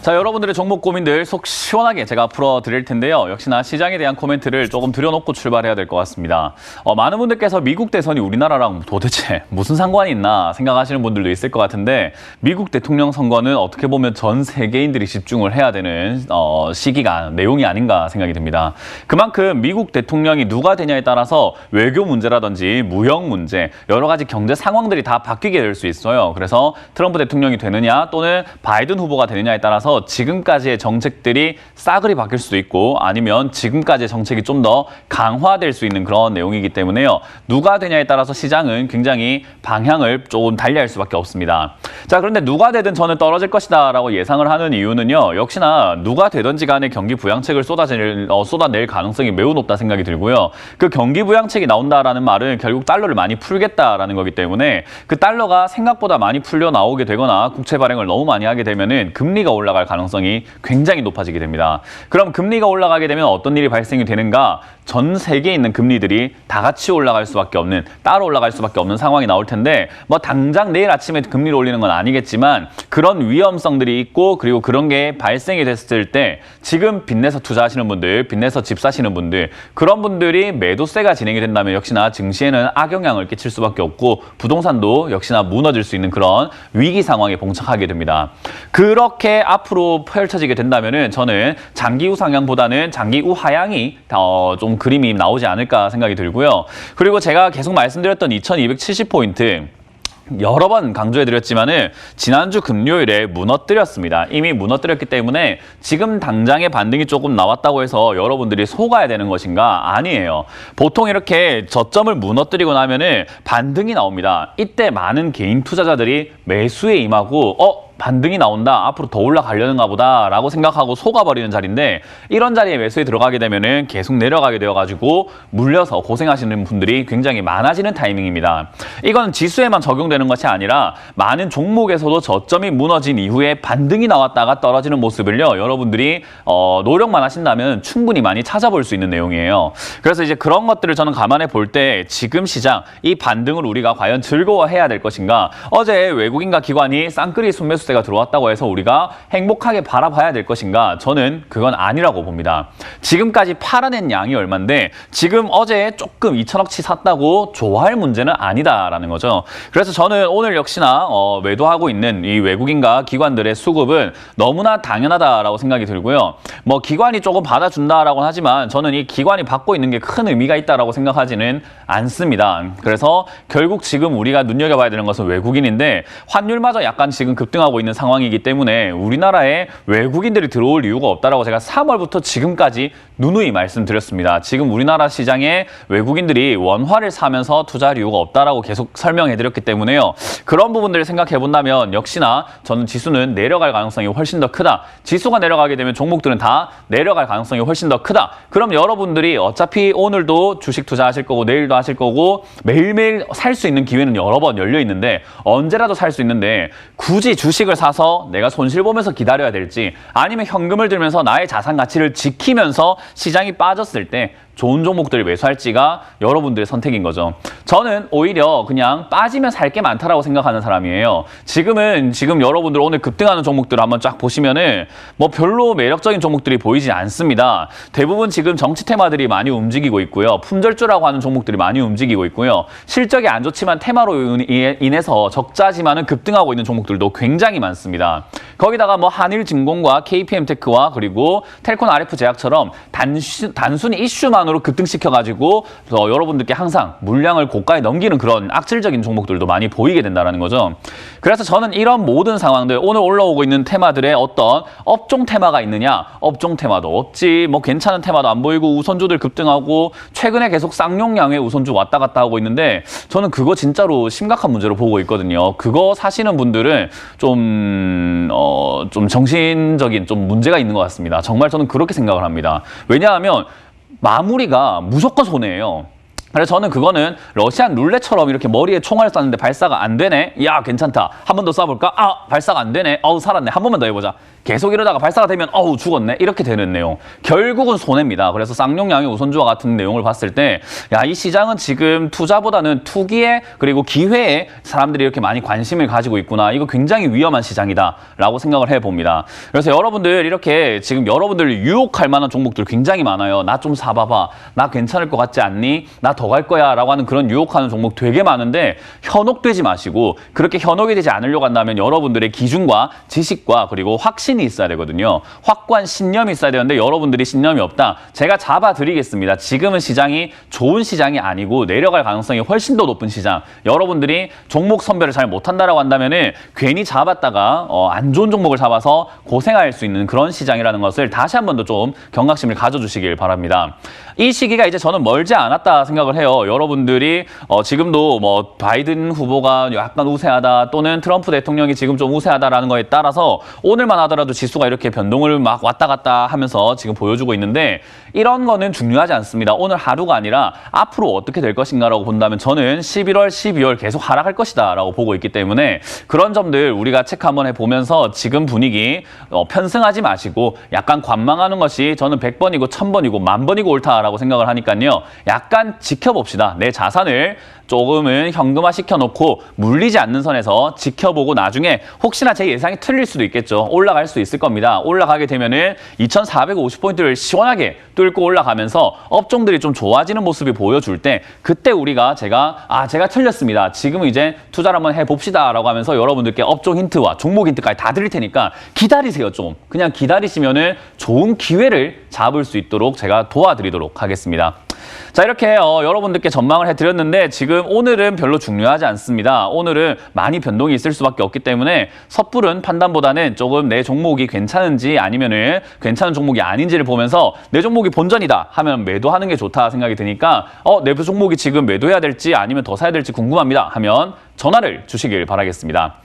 자, 여러분들의 종목 고민들 속 시원하게 제가 풀어드릴 텐데요. 역시나 시장에 대한 코멘트를 조금 들여놓고 출발해야 될 것 같습니다. 많은 분들께서 미국 대선이 우리나라랑 도대체 무슨 상관이 있나 생각하시는 분들도 있을 것 같은데, 미국 대통령 선거는 어떻게 보면 전 세계인들이 집중을 해야 되는 시기가 내용이 아닌가 생각이 듭니다. 그만큼 미국 대통령이 누가 되냐에 따라서 외교 문제라든지 무역 문제, 여러 가지 경제 상황들이 다 바뀌게 될 수 있어요. 그래서 트럼프 대통령이 되느냐 또는 바이든 후보가 되느냐에 따라서 지금까지의 정책들이 싸그리 바뀔 수도 있고, 아니면 지금까지의 정책이 좀 더 강화될 수 있는 그런 내용이기 때문에요. 누가 되냐에 따라서 시장은 굉장히 방향을 조금 달리할 수밖에 없습니다. 자, 그런데 누가 되든 저는 떨어질 것이다 라고 예상을 하는 이유는요. 역시나 누가 되든지 간에 경기 부양책을 쏟아낼 가능성이 매우 높다 생각이 들고요. 그 경기 부양책이 나온다라는 말은 결국 달러를 많이 풀겠다라는 거기 때문에, 그 달러가 생각보다 많이 풀려 나오게 되거나 국채 발행을 너무 많이 하게 되면은 금리가 올라갈 가능성이 굉장히 높아지게 됩니다. 그럼 금리가 올라가게 되면 어떤 일이 발생이 되는가? 전 세계에 있는 금리들이 다 같이 올라갈 수밖에 없는, 따로 올라갈 수밖에 없는 상황이 나올 텐데, 뭐 당장 내일 아침에 금리를 올리는 건 아니겠지만 그런 위험성들이 있고, 그리고 그런 게 발생이 됐을 때 지금 빚내서 투자하시는 분들, 빚내서 집 사시는 분들, 그런 분들이 매도세가 진행이 된다면 역시나 증시에는 악영향을 끼칠 수밖에 없고, 부동산도 역시나 무너질 수 있는 그런 위기 상황에 봉착하게 됩니다. 그렇게 앞으로 펼쳐지게 된다면은 저는 장기 우상향보다는 장기 우하향이 좀 그림이 나오지 않을까 생각이 들고요. 그리고 제가 계속 말씀드렸던 2270포인트 여러 번 강조해드렸지만은 지난주 금요일에 무너뜨렸습니다. 이미 무너뜨렸기 때문에 지금 당장의 반등이 조금 나왔다고 해서 여러분들이 속아야 되는 것인가? 아니에요. 보통 이렇게 저점을 무너뜨리고 나면은 반등이 나옵니다. 이때 많은 개인 투자자들이 매수에 임하고 반등이 나온다, 앞으로 더 올라가려는가 보다 라고 생각하고 속아버리는 자리인데, 이런 자리에 매수에 들어가게 되면은 계속 내려가게 되어가지고 물려서 고생하시는 분들이 굉장히 많아지는 타이밍입니다. 이건 지수에만 적용되는 것이 아니라 많은 종목에서도 저점이 무너진 이후에 반등이 나왔다가 떨어지는 모습을요, 여러분들이 노력만 하신다면 충분히 많이 찾아볼 수 있는 내용이에요. 그래서 이제 그런 것들을 저는 감안해 볼 때 지금 시장, 이 반등을 우리가 과연 즐거워해야 될 것인가? 어제 외국인과 기관이 쌍끌이 순매수 가 들어왔다고 해서 우리가 행복하게 바라봐야 될 것인가? 저는 그건 아니라고 봅니다. 지금까지 팔아낸 양이 얼만데 지금 어제 조금 2천억치 샀다고 좋아할 문제는 아니다라는 거죠. 그래서 저는 오늘 역시나 매도하고 있는 이 외국인과 기관들의 수급은 너무나 당연하다라고 생각이 들고요. 뭐 기관이 조금 받아준다라고 하지만 저는 이 기관이 받고 있는 게 큰 의미가 있다라고 생각하지는 않습니다. 그래서 결국 지금 우리가 눈여겨봐야 되는 것은 외국인인데, 환율마저 약간 지금 급등하고 있는 상황이기 때문에 우리나라에 외국인들이 들어올 이유가 없다라고 제가 3월부터 지금까지 누누이 말씀드렸습니다. 지금 우리나라 시장에 외국인들이 원화를 사면서 투자할 이유가 없다라고 계속 설명해드렸기 때문에요. 그런 부분들을 생각해 본다면 역시나 저는 지수는 내려갈 가능성이 훨씬 더 크다. 지수가 내려가게 되면 종목들은 다 내려갈 가능성이 훨씬 더 크다. 그럼 여러분들이 어차피 오늘도 주식 투자하실 거고 내일도 하실 거고 매일매일 살 수 있는 기회는 여러 번 열려 있는데, 언제라도 살 수 있는데 굳이 주식을 사서 내가 손실 보면서 기다려야 될지, 아니면 현금을 들면서 나의 자산 가치를 지키면서 시장이 빠졌을 때 좋은 종목들을 매수할지가 여러분들의 선택인 거죠. 저는 오히려 그냥 빠지면 살 게 많다라고 생각하는 사람이에요. 지금 여러분들 오늘 급등하는 종목들을 한번 쫙 보시면은 뭐 별로 매력적인 종목들이 보이지 않습니다. 대부분 지금 정치 테마들이 많이 움직이고 있고요. 품절주라고 하는 종목들이 많이 움직이고 있고요. 실적이 안 좋지만 테마로 인해서 적자지만은 급등하고 있는 종목들도 굉장히 많습니다. 거기다가 뭐 한일진공과 KPM테크와 그리고 텔콘 RF제약처럼 단순히 이슈만 으로 급등시켜가지고 여러분들께 항상 물량을 고가에 넘기는 그런 악질적인 종목들도 많이 보이게 된다는 거죠. 그래서 저는 이런 모든 상황들, 오늘 올라오고 있는 테마들의 어떤 업종 테마가 있느냐? 업종 테마도 없지. 뭐 괜찮은 테마도 안 보이고 우선주들 급등하고 최근에 계속 쌍용량의 우선주 왔다 갔다 하고 있는데, 저는 그거 진짜로 심각한 문제로 보고 있거든요. 그거 사시는 분들은 좀 정신적인 좀 문제가 있는 것 같습니다. 정말 저는 그렇게 생각을 합니다. 왜냐하면 마무리가 무조건 손해예요. 그래서 저는 그거는 러시안 룰렛처럼 이렇게 머리에 총알을 쐈는데 발사가 안 되네? 야, 괜찮다. 한 번 더 쏴볼까? 아, 발사가 안 되네. 어우, 살았네. 한 번만 더 해보자. 계속 이러다가 발사가 되면 어우, 죽었네. 이렇게 되는 내용. 결국은 손해입니다. 그래서 쌍용양의 우선주와 같은 내용을 봤을 때 야, 이 시장은 지금 투자보다는 투기에 그리고 기회에 사람들이 이렇게 많이 관심을 가지고 있구나. 이거 굉장히 위험한 시장이다 라고 생각을 해봅니다. 그래서 여러분들 이렇게 지금 여러분들 유혹할 만한 종목들 굉장히 많아요. 나 좀 사봐봐. 나 괜찮을 것 같지 않니? 나 더 갈 거야 라고 하는 그런 유혹하는 종목 되게 많은데 현혹되지 마시고 그렇게 현혹이 되지 않으려고 한다면 여러분들의 기준과 지식과 그리고 확신이 있어야 되거든요. 확고한 신념이 있어야 되는데 여러분들이 신념이 없다. 제가 잡아드리겠습니다. 지금은 시장이 좋은 시장이 아니고 내려갈 가능성이 훨씬 더 높은 시장. 여러분들이 종목 선별을 잘 못한다라고 한다면은 괜히 잡았다가 안 좋은 종목을 잡아서 고생할 수 있는 그런 시장이라는 것을 다시 한 번 더 좀 경각심을 가져주시길 바랍니다. 이 시기가 이제 저는 멀지 않았다 생각을 해요. 여러분들이 지금도 뭐 바이든 후보가 약간 우세하다 또는 트럼프 대통령이 지금 좀 우세하다라는 거에 따라서 오늘만 하더라도 지수가 이렇게 변동을 막 왔다 갔다 하면서 지금 보여주고 있는데 이런 거는 중요하지 않습니다. 오늘 하루가 아니라 앞으로 어떻게 될 것인가라고 본다면 저는 11월, 12월 계속 하락할 것이다 라고 보고 있기 때문에 그런 점들 우리가 체크 한번 해보면서 지금 분위기 편승하지 마시고 약간 관망하는 것이 저는 100번이고 1000번이고 10,000번이고 옳다라고 생각을 하니까요. 약간 지켜봅시다. 내 자산을 조금은 현금화 시켜놓고 물리지 않는 선에서 지켜보고 나중에 혹시나 제 예상이 틀릴 수도 있겠죠. 올라갈 수 있을 겁니다. 올라가게 되면은 2450포인트를 시원하게 뚫고 올라가면서 업종들이 좀 좋아지는 모습이 보여줄 때 그때 제가 틀렸습니다. 지금은 이제 투자를 한번 해봅시다 라고 하면서 여러분들께 업종 힌트와 종목 힌트까지 다 드릴 테니까 기다리세요. 좀 그냥 기다리시면은 좋은 기회를 잡을 수 있도록 제가 도와드리도록 하겠습니다. 자, 이렇게 여러분들께 전망을 해드렸는데 지금 오늘은 별로 중요하지 않습니다. 오늘은 많이 변동이 있을 수밖에 없기 때문에 섣부른 판단보다는 조금 내 종목이 괜찮은지 아니면은 괜찮은 종목이 아닌지를 보면서 내 종목이 본전이다 하면 매도하는 게 좋다 생각이 드니까 내 종목이 지금 매도해야 될지 아니면 더 사야 될지 궁금합니다 하면 전화를 주시길 바라겠습니다.